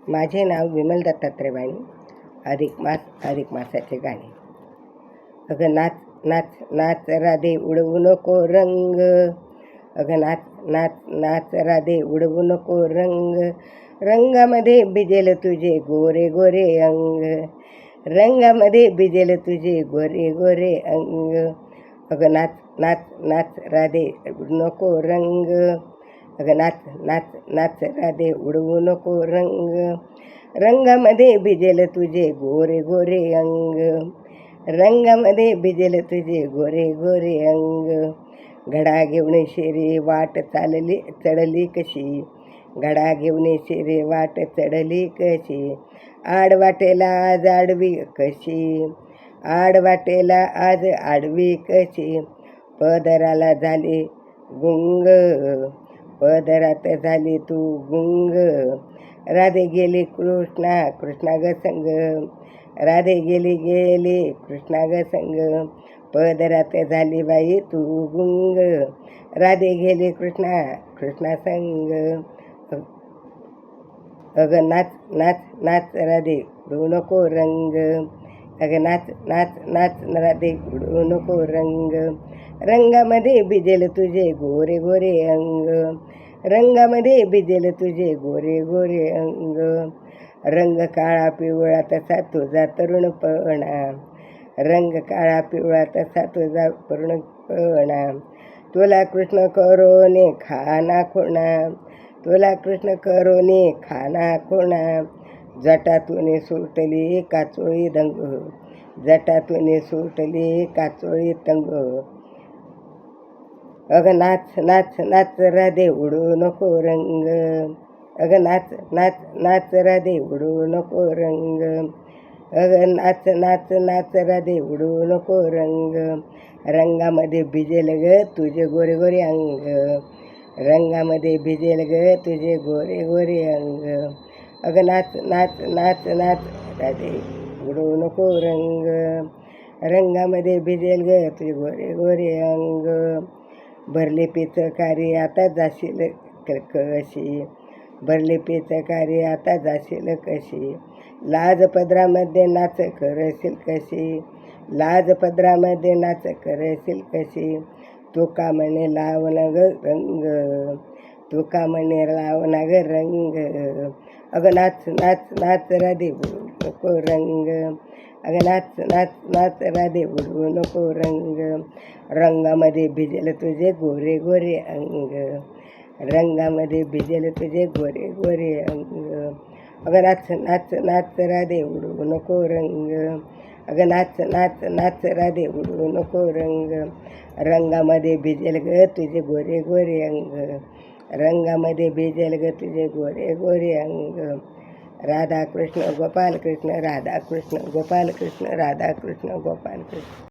माझे नाव विमल दत्तात्रय वाणी. अधिक मासाचे गाणे. अगं नाच नाच नाच राधे उडवू नको रंग, अगं नाच नाच नाच राधे उडवू नको रंग, रंगामध्ये भिजेल तुझे गोरे गोरे अंग, रंगामध्ये भिजेल तुझे गोरे गोरे अंग. अगं नाच नाच नाच राधे उडवू नको रंग, अगं नाच नाच नाच राधे उडवू नको रंग, रंगामध्ये भिजेल तुझे गोरे गोरे अंग, रंगामध्ये भिजेल तुझे गोरे गोरे अंग. घडा घेऊन शेरे वाट चढली कशी, घडा घेऊन शेरे वाट चढली कशी, आड वाटेला आज आडवी कशी, आड वाटेला आज आडवी कशी. पदराला झाली गुंग, पदरात झाली तू गुंग, राधे गेली कृष्णा ग संग, राधे गेली कृष्णा ग संग, पदरात झाली बाई तू गुंग, राधे गेली कृष्णा संग. अगं नाच नाच नाच राधे उडवू नको रंग, अगं नाच नाच नाच राधे उडवू नको रंग, रंगामध्ये भिजेल तुझे गोरे गोरे अंग, रंगामध्ये भिजेल तुझे गोरे गोरे अंग. रंग काळा पिवळा तसा तुझा तरुणपणा, रंग काळा पिवळा तसा तुझा तरुणपणा, तुला कृष्ण करोने खाना खुणा, तुला कृष्ण करोने खाना खुणा. जटातून सुटली काचोळी दंग, जटातून सुटली काचोळी तंग. अगं नाच नाच नाच राधे उडवू नको रंग, अगं नाच नाच नाच राधे उडवू नको रंग, अगं नाच नाच नाच राधे उडवू नको रंग, रंगामध्ये भिजेल ग तुझे गोरे गोरे अंग, रंगामध्ये भिजेल ग तुझे गोरे गोरे अंग. अगं नाच नाच नाच नाच राधे उडवू नको रंग, रंगामध्ये भिजेल ग तुझे गोरे गोरे अंग. भरले पिचकारी आता जाशील कशी, भरले पिचकारी आता जाशील कशी, लाज पदरामध्ये नाच करशील कशी, लाज पदरामध्ये नाच करशील कशी. तुका म्हणे लावण ग रंग, तुका म्हणे लावण ग रंग, अगं नाच नाच नाच राधे उडवू नको रंग, अगं नाच नाच नाच राधे उडवू नको रंग, रंगामध्ये भिजेल तुझे गोरे गोरे अंग, रंगामध्ये भिजेल तुझे गोरे गोरे अंग. अगं नाच नाच नाच राधे उडवू नको रंग, अगं नाच नाच नाच राधे उडवू नको रंग, रंगामध्ये भिजेल ग तुझे गोरे गोरे अंग, रंगामध्ये भिजेल ग तुझे गोरे गोरे अंग. राधा कृष्ण गोपाल कृष्ण, राधा कृष्ण गोपाल कृष्ण, राधा कृष्ण गोपाल कृष्ण.